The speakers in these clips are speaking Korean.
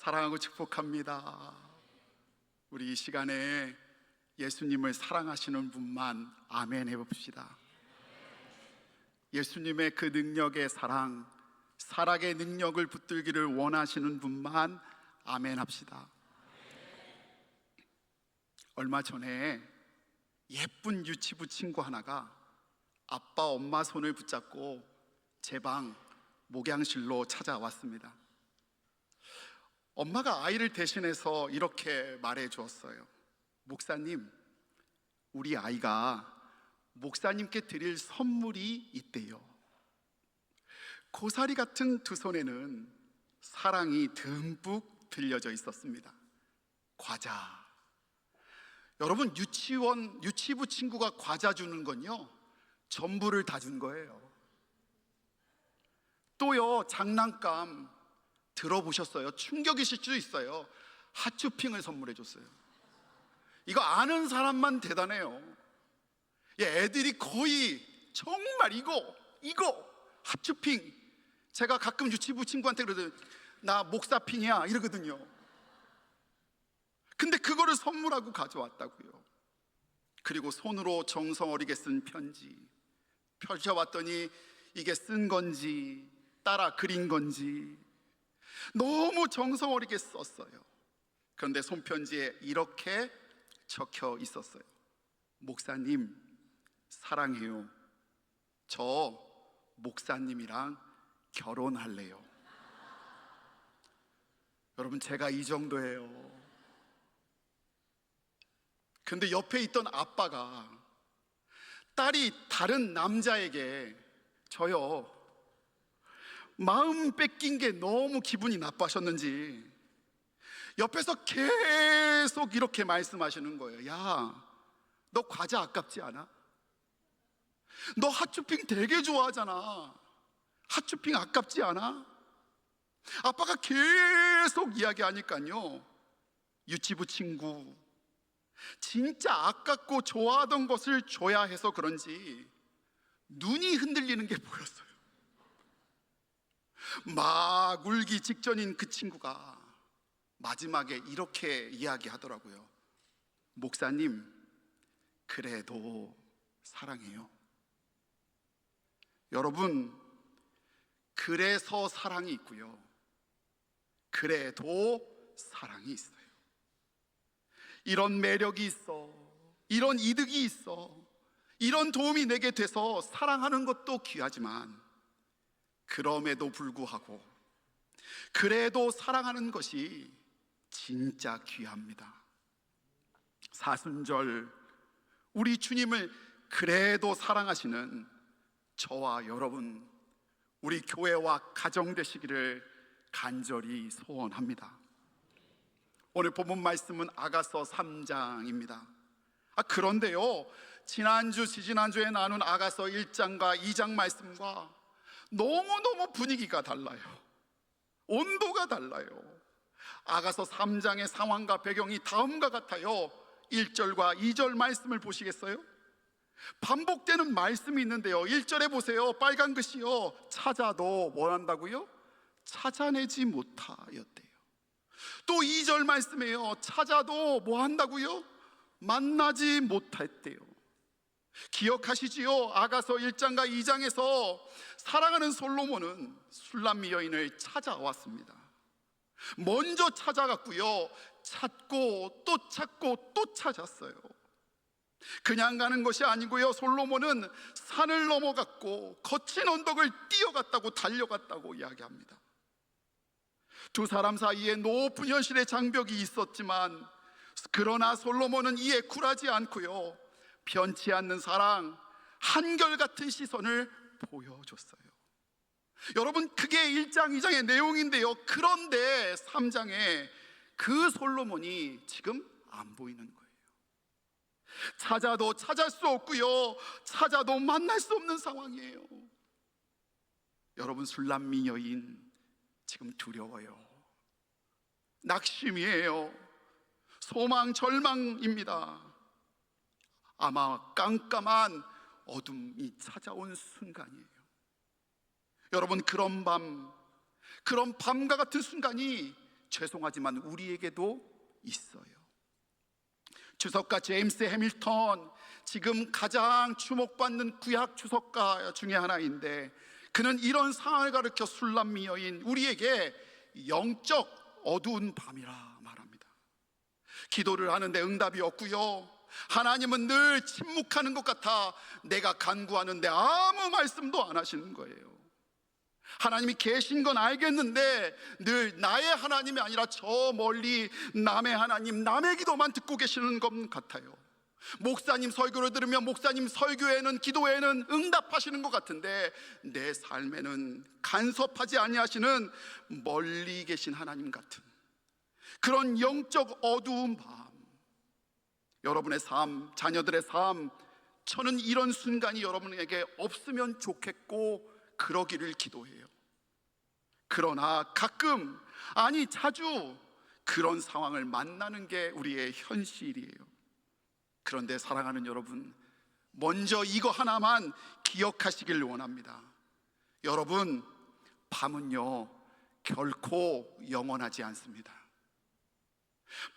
사랑하고 축복합니다. 우리 이 시간에 예수님을 사랑하시는 분만 아멘 해봅시다. 예수님의 그 능력의 사랑, 사랑의 능력을 붙들기를 원하시는 분만 아멘 합시다. 얼마 전에 예쁜 유치부 친구 하나가 아빠 엄마 손을 붙잡고 제 방 목양실로 찾아왔습니다. 엄마가 아이를 대신해서 이렇게 말해 주었어요. 목사님, 우리 아이가 목사님께 드릴 선물이 있대요. 고사리 같은 두 손에는 사랑이 듬뿍 들려져 있었습니다. 과자. 여러분, 유치부 친구가 과자 주는 건요, 전부를 다 준 거예요. 또요, 장난감 들어보셨어요? 충격이실 수 있어요. 핫쇼핑을 선물해 줬어요. 이거 아는 사람만 대단해요. 애들이 거의 정말 이거 핫쇼핑. 제가 가끔 유치부 친구한테 그러거든요. 나 목사핑이야 이러거든요. 근데 그거를 선물하고 가져왔다고요. 그리고 손으로 정성 어리게 쓴 편지 펼쳐봤더니 이게 쓴 건지 따라 그린 건지 너무 정성 어리게 썼어요. 그런데 손편지에 이렇게 적혀 있었어요. 목사님 사랑해요. 저 목사님이랑 결혼할래요. 여러분, 제가 이 정도예요. 근데 옆에 있던 아빠가 딸이 다른 남자에게 저요 마음 뺏긴 게 너무 기분이 나빠하셨는지 옆에서 계속 이렇게 말씀하시는 거예요. 야, 너 과자 아깝지 않아? 너 핫쇼핑 되게 좋아하잖아. 핫쇼핑 아깝지 않아? 아빠가 계속 이야기하니까요, 유치부 친구 진짜 아깝고 좋아하던 것을 줘야 해서 그런지 눈이 흔들리는 게 보였어요. 막 울기 직전인 그 친구가 마지막에 이렇게 이야기하더라고요. 목사님, 그래도 사랑해요. 여러분, 그래서 사랑이 있고요, 그래도 사랑이 있어요. 이런 매력이 있어, 이런 이득이 있어, 이런 도움이 내게 돼서 사랑하는 것도 귀하지만 그럼에도 불구하고 그래도 사랑하는 것이 진짜 귀합니다. 사순절 우리 주님을 그래도 사랑하시는 저와 여러분, 우리 교회와 가정 되시기를 간절히 소원합니다. 오늘 본문 말씀은 아가서 3장입니다. 그런데요, 지지난주에 나눈 아가서 1장과 2장 말씀과 너무너무 분위기가 달라요. 온도가 달라요. 아가서 3장의 상황과 배경이 다음과 같아요. 1절과 2절 말씀을 보시겠어요? 반복되는 말씀이 있는데요, 1절에 보세요. 빨간 글씨요. 찾아도 뭐 한다고요? 찾아내지 못하였대요. 또 2절 말씀에요. 찾아도 뭐 한다고요? 만나지 못했대요. 기억하시지요? 아가서 1장과 2장에서 사랑하는 솔로몬은 술람미 여인을 찾아왔습니다. 먼저 찾아갔고요, 찾고 또 찾고 또 찾았어요. 그냥 가는 것이 아니고요, 솔로몬은 산을 넘어갔고 거친 언덕을 뛰어갔다고, 달려갔다고 이야기합니다. 두 사람 사이에 높은 현실의 장벽이 있었지만 그러나 솔로몬은 이에 굴하지 않고요, 변치 않는 사랑, 한결같은 시선을 보여줬어요. 여러분, 그게 1장 2장의 내용인데요, 그런데 3장에 그 솔로몬이 지금 안 보이는 거예요. 찾아도 찾을 수 없고요, 찾아도 만날 수 없는 상황이에요. 여러분, 술람미 여인 지금 두려워요. 낙심이에요. 소망, 절망입니다. 아마 깜깜한 어둠이 찾아온 순간이에요. 여러분, 그런 밤과 같은 순간이 죄송하지만 우리에게도 있어요. 주석가 제임스 해밀턴, 지금 가장 주목받는 구약 주석가 중에 하나인데, 그는 이런 상황을 가르쳐 술람미 여인 우리에게 영적 어두운 밤이라 말합니다. 기도를 하는데 응답이 없고요, 하나님은 늘 침묵하는 것 같아 내가 간구하는데 아무 말씀도 안 하시는 거예요. 하나님이 계신 건 알겠는데 늘 나의 하나님이 아니라 저 멀리 남의 하나님, 남의 기도만 듣고 계시는 것 같아요. 목사님 설교를 들으면 목사님 설교에는, 기도에는 응답하시는 것 같은데 내 삶에는 간섭하지 아니하시는 멀리 계신 하나님 같은 그런 영적 어두운 밤, 여러분의 삶, 자녀들의 삶, 저는 이런 순간이 여러분에게 없으면 좋겠고 그러기를 기도해요. 그러나 가끔, 아니 자주 그런 상황을 만나는 게 우리의 현실이에요. 그런데 사랑하는 여러분, 먼저 이거 하나만 기억하시길 원합니다. 여러분, 밤은요 결코 영원하지 않습니다.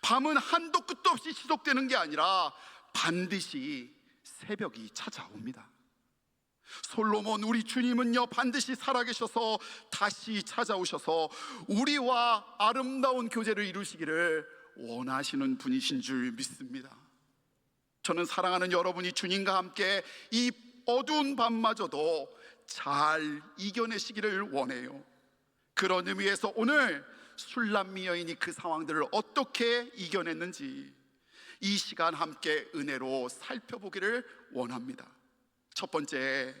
밤은 한도 끝도 없이 지속되는 게 아니라 반드시 새벽이 찾아옵니다. 솔로몬, 우리 주님은요 반드시 살아계셔서 다시 찾아오셔서 우리와 아름다운 교제를 이루시기를 원하시는 분이신 줄 믿습니다. 저는 사랑하는 여러분이 주님과 함께 이 어두운 밤마저도 잘 이겨내시기를 원해요. 그런 의미에서 오늘 술람미 여인이 그 상황들을 어떻게 이겨냈는지 이 시간 함께 은혜로 살펴보기를 원합니다. 첫 번째,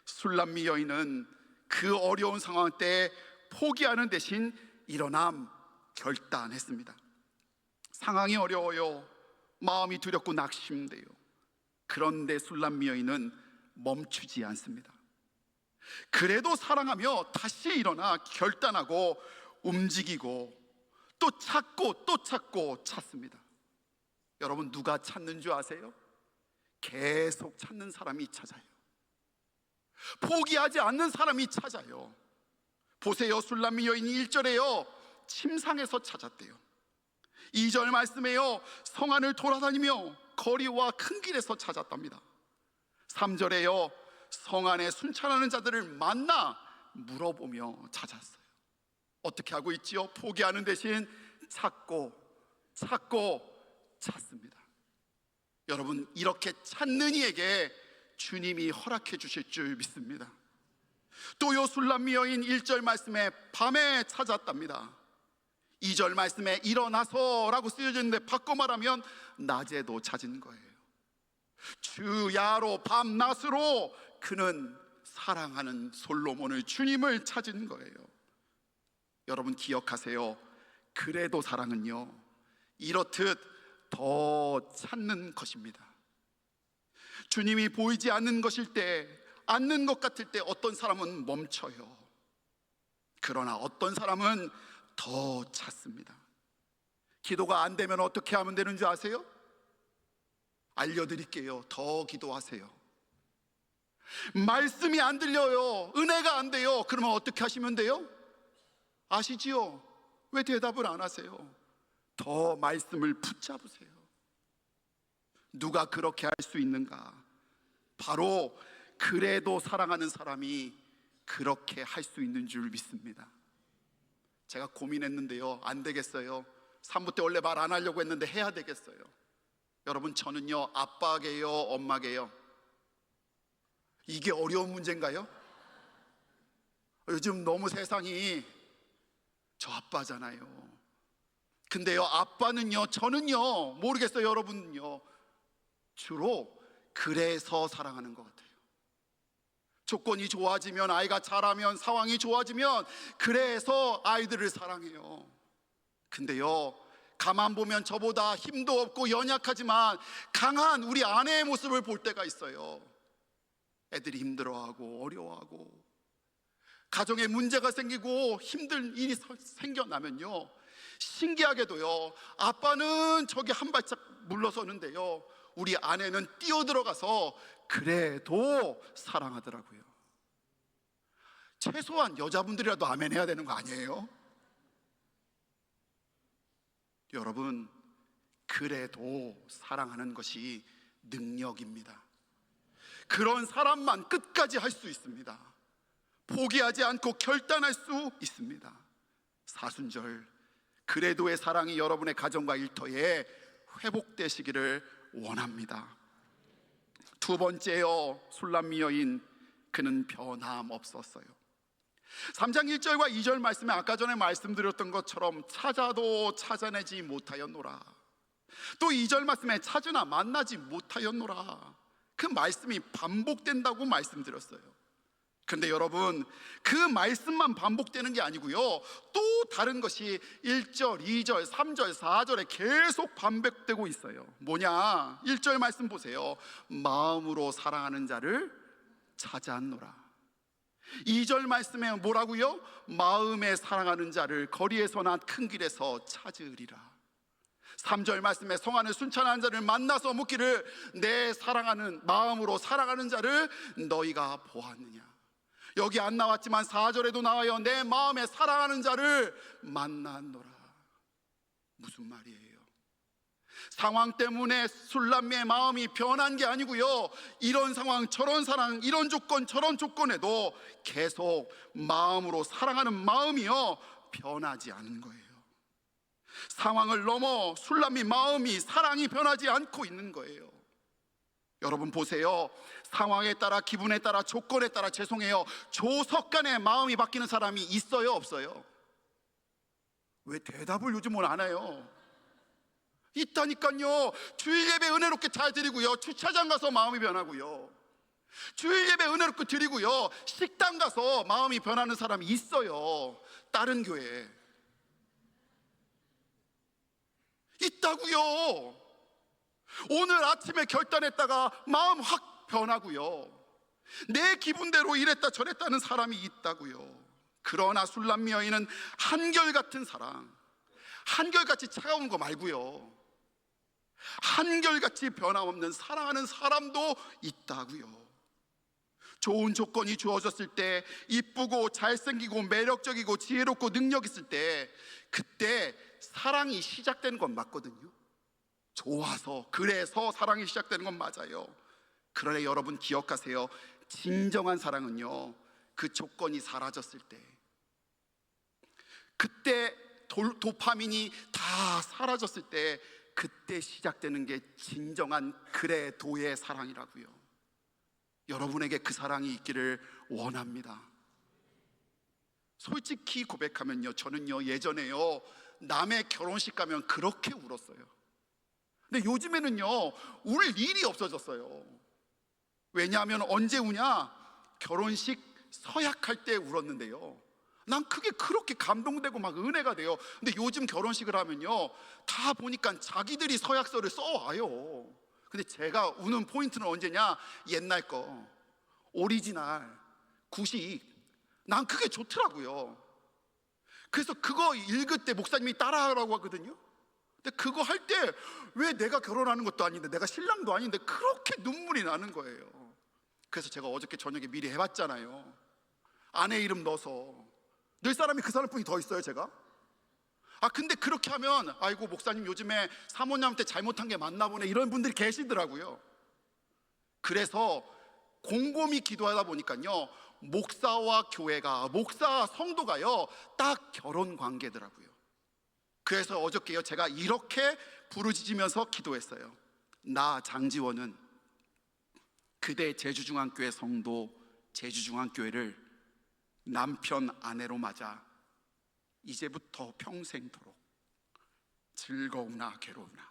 술람미 여인은 그 어려운 상황 때 포기하는 대신 일어남 결단했습니다. 상황이 어려워요. 마음이 두렵고 낙심돼요. 그런데 술람미 여인은 멈추지 않습니다. 그래도 사랑하며 다시 일어나 결단하고 움직이고 또 찾고 또 찾고 찾습니다. 여러분, 누가 찾는 줄 아세요? 계속 찾는 사람이 찾아요. 포기하지 않는 사람이 찾아요. 보세요, 술람미 여인이 1절에요 침상에서 찾았대요. 2절 말씀에요 성 안을 돌아다니며 거리와 큰 길에서 찾았답니다. 3절에요 성 안에 순찰하는 자들을 만나 물어보며 찾았어요. 어떻게 하고 있지요? 포기하는 대신 찾고 찾습니다. 여러분, 이렇게 찾는 이에게 주님이 허락해 주실 줄 믿습니다. 또 요 술람미 여인 1절 말씀에 밤에 찾았답니다. 2절 말씀에 일어나서라고 쓰여져 있는데 바꿔 말하면 낮에도 찾은 거예요. 주야로 밤낮으로 그는 사랑하는 솔로몬을, 주님을 찾은 거예요. 여러분 기억하세요. 그래도 사랑은요 이렇듯 더 찾는 것입니다. 주님이 보이지 않는 것일 때, 않는 것 같을 때 어떤 사람은 멈춰요. 그러나 어떤 사람은 더 찾습니다. 기도가 안 되면 어떻게 하면 되는 줄 아세요? 알려드릴게요. 더 기도하세요. 말씀이 안 들려요. 은혜가 안 돼요. 그러면 어떻게 하시면 돼요? 아시지요? 왜 대답을 안 하세요? 더 말씀을 붙잡으세요. 누가 그렇게 할 수 있는가? 바로 그래도 사랑하는 사람이 그렇게 할 수 있는 줄 믿습니다. 제가 고민했는데요 안 되겠어요. 3부 때 원래 말 안 하려고 했는데 해야 되겠어요. 여러분, 저는요 아빠게요 엄마게요? 이게 어려운 문제인가요? 요즘 너무 세상이, 저 아빠잖아요. 근데요 아빠는요, 저는요 모르겠어요. 여러분은요 주로 그래서 사랑하는 것 같아요. 조건이 좋아지면, 아이가 자라면, 상황이 좋아지면 그래서 아이들을 사랑해요. 근데요 가만 보면 저보다 힘도 없고 연약하지만 강한 우리 아내의 모습을 볼 때가 있어요. 애들이 힘들어하고 어려워하고 가정에 문제가 생기고 힘든 일이 생겨나면요 신기하게도요 아빠는 저기 한 발짝 물러서는데요 우리 아내는 뛰어들어가서 그래도 사랑하더라고요. 최소한 여자분들이라도 아멘 해야 되는 거 아니에요? 여러분, 그래도 사랑하는 것이 능력입니다. 그런 사람만 끝까지 할 수 있습니다. 포기하지 않고 결단할 수 있습니다. 사순절, 그래도의 사랑이 여러분의 가정과 일터에 회복되시기를 원합니다. 두 번째요, 술람미 여인, 그는 변함없었어요. 3장 1절과 2절 말씀에 아까 전에 말씀드렸던 것처럼 찾아도 찾아내지 못하였노라. 또 2절 말씀에 찾으나 만나지 못하였노라. 그 말씀이 반복된다고 말씀드렸어요. 그런데 여러분, 그 말씀만 반복되는 게 아니고요, 또 다른 것이 1절, 2절, 3절, 4절에 계속 반복되고 있어요. 뭐냐? 1절 말씀 보세요. 마음으로 사랑하는 자를 찾았노라. 2절 말씀에 뭐라고요? 마음에 사랑하는 자를 거리에서나 큰 길에서 찾으리라. 3절 말씀에 성안에 순찬한 자를 만나서 묻기를 내 사랑하는 마음으로 사랑하는 자를 너희가 보았느냐. 여기 안 나왔지만 4절에도 나와요. 내 마음에 사랑하는 자를 만났노라. 무슨 말이에요? 상황 때문에 술람미의 마음이 변한 게 아니고요, 이런 상황 저런 사랑, 이런 조건 저런 조건에도 계속 마음으로 사랑하는 마음이요 변하지 않은 거예요. 상황을 넘어 술람미 마음이, 사랑이 변하지 않고 있는 거예요. 여러분 보세요. 상황에 따라, 기분에 따라, 조건에 따라, 죄송해요, 조석간에 마음이 바뀌는 사람이 있어요, 없어요? 왜 대답을 요즘은 안 해요? 있다니까요. 주일 예배 은혜롭게 잘 드리고요, 주차장 가서 마음이 변하고요, 주일 예배 은혜롭게 드리고요, 식당 가서 마음이 변하는 사람이 있어요. 다른 교회에 있다고요. 오늘 아침에 결단했다가 마음 확 변하고요, 내 기분대로 이랬다 저랬다는 사람이 있다고요. 그러나 술람미 여인은 한결같은 사랑, 한결같이 차가운 거 말고요, 한결같이 변함없는 사랑하는 사람도 있다고요. 좋은 조건이 주어졌을 때, 이쁘고 잘생기고 매력적이고 지혜롭고 능력 있을 때, 그때 사랑이 시작되는 건 맞거든요. 좋아서, 그래서 사랑이 시작되는 건 맞아요. 그러나 여러분 기억하세요. 진정한 사랑은요, 그 조건이 사라졌을 때, 그때 도파민이 다 사라졌을 때, 그때 시작되는 게 진정한 그래도의 사랑이라고요. 여러분에게 그 사랑이 있기를 원합니다. 솔직히 고백하면요, 저는요 예전에요 남의 결혼식 가면 그렇게 울었어요. 근데 요즘에는요 울 일이 없어졌어요. 왜냐하면 언제 우냐? 결혼식 서약할 때 울었는데요, 난 그게 그렇게 감동되고 막 은혜가 돼요. 근데 요즘 결혼식을 하면요, 다 보니까 자기들이 서약서를 써와요. 근데 제가 우는 포인트는 언제냐? 옛날 거, 오리지널, 구식. 난 그게 좋더라고요. 그래서 그거 읽을 때 목사님이 따라하라고 하거든요. 근데 그거 할 때 왜 내가 결혼하는 것도 아닌데, 내가 신랑도 아닌데 그렇게 눈물이 나는 거예요. 그래서 제가 어저께 저녁에 미리 해봤잖아요. 아내 이름 넣어서. 늘 사람이 그 사람뿐이 더 있어요, 제가? 근데 그렇게 하면 아이고 목사님 요즘에 사모님한테 잘못한 게 맞나 보네, 이런 분들이 계시더라고요. 그래서 곰곰이 기도하다 보니까요, 목사와 교회가, 목사와 성도가요 딱 결혼 관계더라고요. 그래서 어저께요 제가 이렇게 부르짖으면서 기도했어요. 나 장지원은 그대 제주중앙교회 성도, 제주중앙교회를 남편 아내로 맞아 이제부터 평생토록 즐거우나 괴로우나,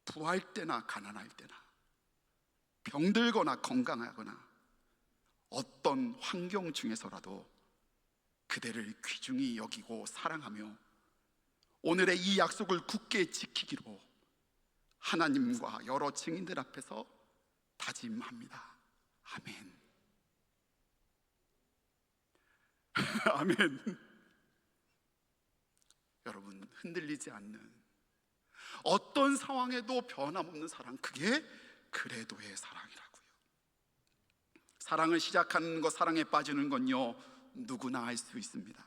부할 때나 가난할 때나, 병들거나 건강하거나 어떤 환경 중에서라도 그대를 귀중히 여기고 사랑하며 오늘의 이 약속을 굳게 지키기로 하나님과 여러 증인들 앞에서 다짐합니다. 아멘. 아멘. 여러분, 흔들리지 않는, 어떤 상황에도 변함없는 사랑, 그게 그래도의 사랑이라고요. 사랑을 시작하는 것, 사랑에 빠지는 건요 누구나 알 수 있습니다.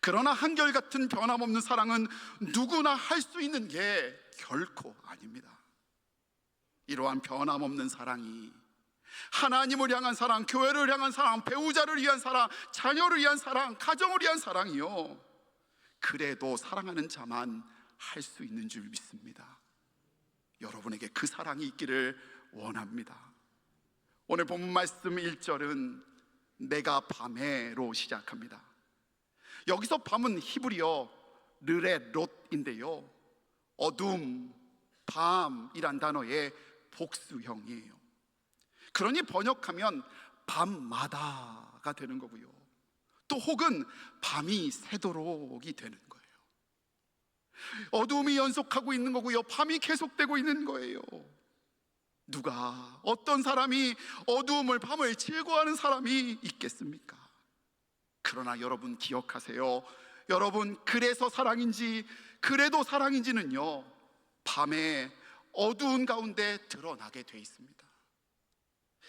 그러나 한결같은 변함없는 사랑은 누구나 할 수 있는 게 결코 아닙니다. 이러한 변함없는 사랑이 하나님을 향한 사랑, 교회를 향한 사랑, 배우자를 위한 사랑, 자녀를 위한 사랑, 가정을 위한 사랑이요, 그래도 사랑하는 자만 할 수 있는 줄 믿습니다. 여러분에게 그 사랑이 있기를 원합니다. 오늘 본문 말씀 1절은 내가 밤에로 시작합니다. 여기서 밤은 히브리어 르레롯인데요, 어둠, 밤이란 단어의 복수형이에요. 그러니 번역하면 밤마다가 되는 거고요, 또 혹은 밤이 새도록이 되는 거예요. 어둠이 연속하고 있는 거고요, 밤이 계속되고 있는 거예요. 누가, 어떤 사람이 어두움을, 밤을 즐거워하는 사람이 있겠습니까? 그러나 여러분 기억하세요. 여러분, 그래서 사랑인지 그래도 사랑인지는요, 밤에 어두운 가운데 드러나게 돼 있습니다.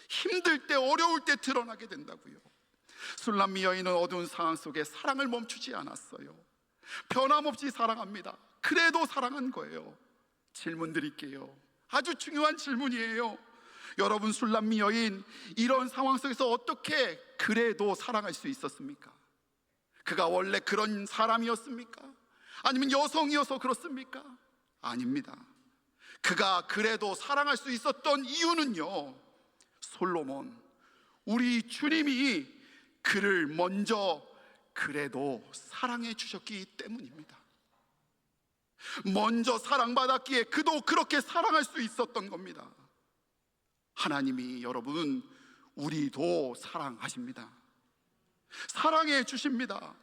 힘들 때, 어려울 때 드러나게 된다고요. 술람미 여인은 어두운 상황 속에 사랑을 멈추지 않았어요. 변함없이 사랑합니다. 그래도 사랑한 거예요. 질문 드릴게요. 아주 중요한 질문이에요. 여러분, 술람미 여인, 이런 상황 속에서 어떻게 그래도 사랑할 수 있었습니까? 그가 원래 그런 사람이었습니까? 아니면 여성이어서 그렇습니까? 아닙니다. 그가 그래도 사랑할 수 있었던 이유는요, 솔로몬, 우리 주님이 그를 먼저 그래도 사랑해 주셨기 때문입니다. 먼저 사랑받았기에 그도 그렇게 사랑할 수 있었던 겁니다. 하나님이, 여러분, 우리도 사랑하십니다. 사랑해 주십니다.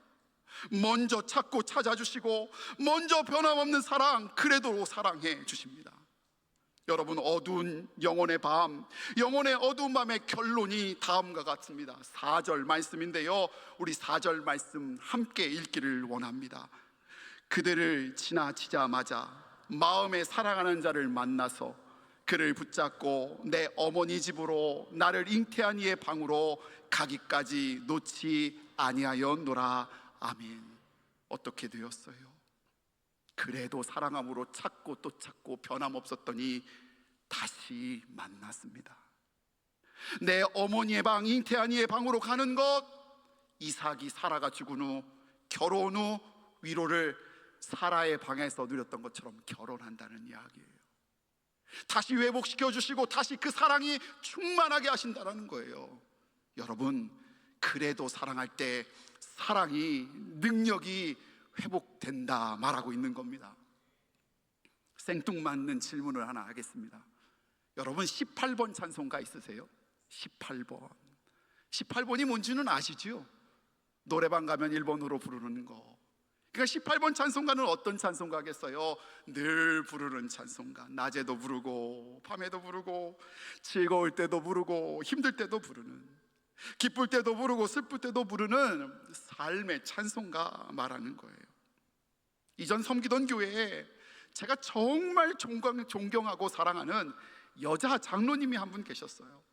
먼저 찾고 찾아주시고, 먼저 변함없는 사랑, 그래도 사랑해 주십니다. 여러분, 어두운 영혼의 밤, 영혼의 어두운 밤의 결론이 다음과 같습니다. 4절 말씀인데요, 우리 4절 말씀 함께 읽기를 원합니다. 그들을 지나치자마자 마음에 사랑하는 자를 만나서 그를 붙잡고 내 어머니 집으로, 나를 잉태한 이의 방으로 가기까지 놓지 아니하였노라. 아멘. 어떻게 되었어요? 그래도 사랑함으로 찾고 또 찾고 변함없었더니 다시 만났습니다. 내 어머니의 방, 잉태한 이의 방으로 가는 것, 이삭이 사라가 죽은 후, 결혼 후 위로를 사라의 방에서 누렸던 것처럼 결혼한다는 이야기예요. 다시 회복시켜 주시고 다시 그 사랑이 충만하게 하신다는 거예요. 여러분, 그래도 사랑할 때 사랑이, 능력이 회복된다 말하고 있는 겁니다. 생뚱맞는 질문을 하나 하겠습니다. 여러분, 18번 찬송가 있으세요? 18번. 18번이 뭔지는 아시죠? 노래방 가면 1번으로 부르는 거. 그러니까 18번 찬송가는 어떤 찬송가겠어요? 늘 부르는 찬송가. 낮에도 부르고 밤에도 부르고, 즐거울 때도 부르고 힘들 때도 부르는, 기쁠 때도 부르고 슬플 때도 부르는 삶의 찬송가 말하는 거예요. 이전 섬기던 교회에 제가 정말 존경하고 사랑하는 여자 장로님이 한 분 계셨어요.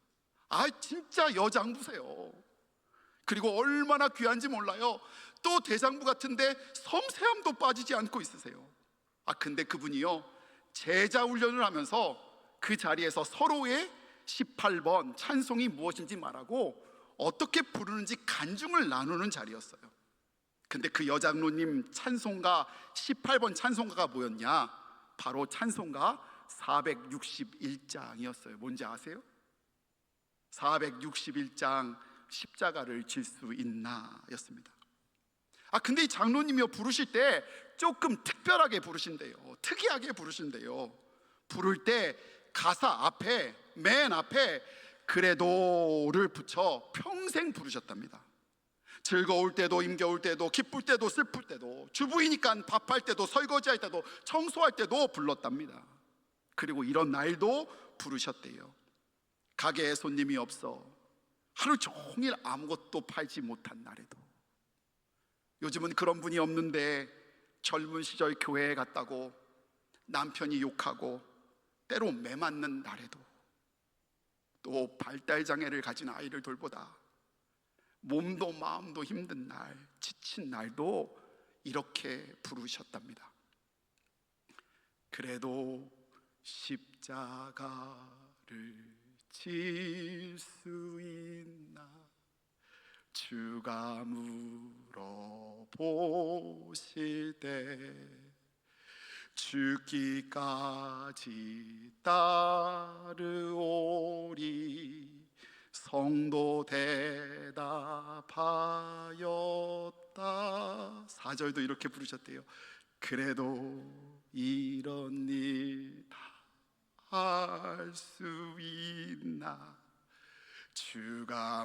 아, 진짜 여장부세요. 그리고 얼마나 귀한지 몰라요. 또 대장부 같은데 섬세함도 빠지지 않고 있으세요. 근데 그분이요, 제자 훈련을 하면서 그 자리에서 서로의 18번 찬송이 무엇인지 말하고 어떻게 부르는지 간증을 나누는 자리였어요. 근데 그 여장로님 찬송가 18번 찬송가가 뭐였냐? 바로 찬송가 461장이었어요. 뭔지 아세요? 461장 십자가를 질 수 있나 였습니다. 근데 이 장로님이요, 부르실 때 조금 특별하게 부르신대요. 특이하게 부르신대요. 부를 때 가사 앞에, 맨 앞에 그래도를 붙여 평생 부르셨답니다. 즐거울 때도 힘겨울 때도 기쁠 때도 슬플 때도, 주부이니까 밥할 때도 설거지할 때도 청소할 때도 불렀답니다. 그리고 이런 날도 부르셨대요. 가게에 손님이 없어 하루 종일 아무것도 팔지 못한 날에도, 요즘은 그런 분이 없는데 젊은 시절 교회에 갔다고 남편이 욕하고 때로 매맞는 날에도, 또 발달장애를 가진 아이를 돌보다 몸도 마음도 힘든 날, 지친 날도 이렇게 부르셨답니다. 그래도 십자가를 질 수 있나 주가 물어보실 때 죽기까지 따르오리 성도 대답하였다. 4절도 이렇게 부르셨대요. 그래도 이런 일 다 할 수 있나 주가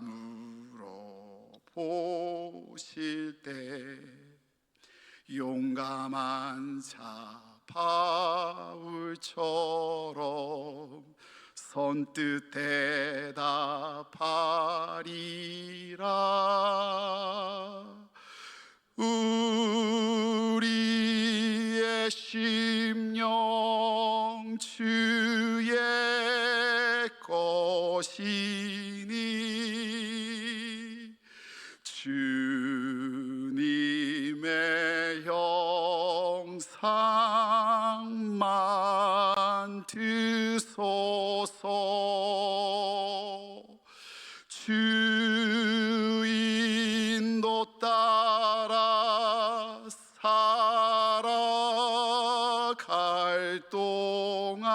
물어보실 때 용감한 자 바울처럼 선뜻 대답하리라. 우리의 심령 주의 것이니 주님의 형상만 드소서. 주 인도 따라 살아갈 동안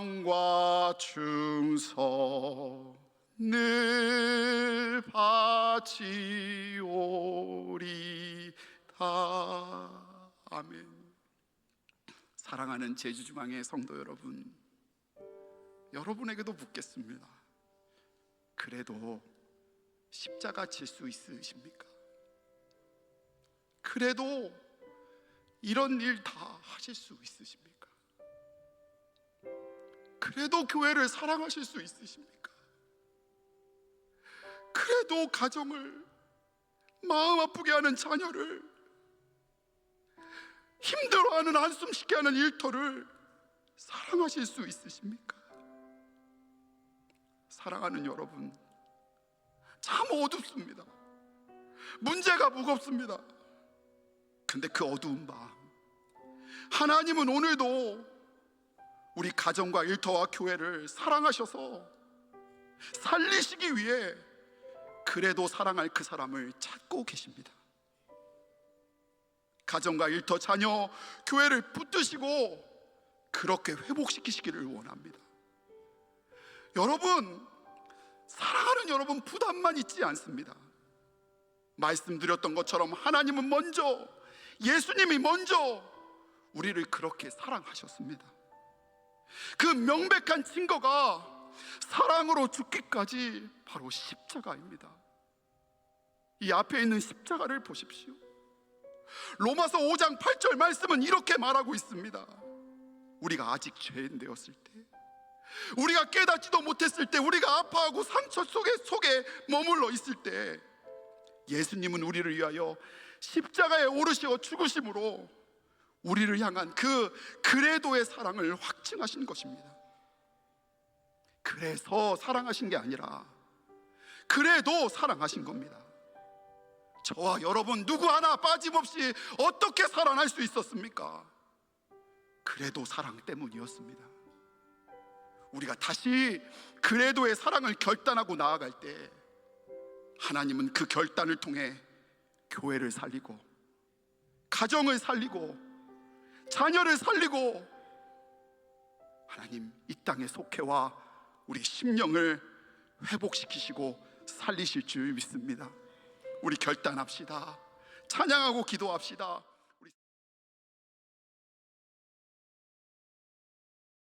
사랑과 충성을 바치오리다. 아멘. 사랑하는 제주중앙의 성도 여러분, 여러분에게도 묻겠습니다. 그래도 십자가 질 수 있으십니까? 그래도 이런 일 다 하실 수 있으십니까? 그래도 교회를 사랑하실 수 있으십니까? 그래도 가정을, 마음 아프게 하는 자녀를, 힘들어하는 한숨 쉬게 하는 일터를 사랑하실 수 있으십니까? 사랑하는 여러분, 참 어둡습니다. 문제가 무겁습니다. 근데 그 어두운 밤, 하나님은 오늘도 우리 가정과 일터와 교회를 사랑하셔서 살리시기 위해 그래도 사랑할 그 사람을 찾고 계십니다. 가정과 일터, 자녀, 교회를 붙드시고 그렇게 회복시키시기를 원합니다. 여러분, 사랑하는 여러분 부담만 있지 않습니다. 말씀드렸던 것처럼 하나님은 먼저, 예수님이 먼저 우리를 그렇게 사랑하셨습니다. 그 명백한 증거가 사랑으로 죽기까지 바로 십자가입니다. 이 앞에 있는 십자가를 보십시오. 로마서 5장 8절 말씀은 이렇게 말하고 있습니다. 우리가 아직 죄인 되었을 때, 우리가 깨닫지도 못했을 때, 우리가 아파하고 상처 속에 머물러 있을 때 예수님은 우리를 위하여 십자가에 오르시어 죽으심으로 우리를 향한 그 그래도의 사랑을 확증하신 것입니다. 그래서 사랑하신 게 아니라 그래도 사랑하신 겁니다. 저와 여러분 누구 하나 빠짐없이 어떻게 살아날 수 있었습니까? 그래도 사랑 때문이었습니다. 우리가 다시 그래도의 사랑을 결단하고 나아갈 때 하나님은 그 결단을 통해 교회를 살리고, 가정을 살리고, 자녀를 살리고, 하나님 이 땅의 속회와 우리 심령을 회복시키시고 살리실 줄 믿습니다. 우리 결단합시다. 찬양하고 기도합시다.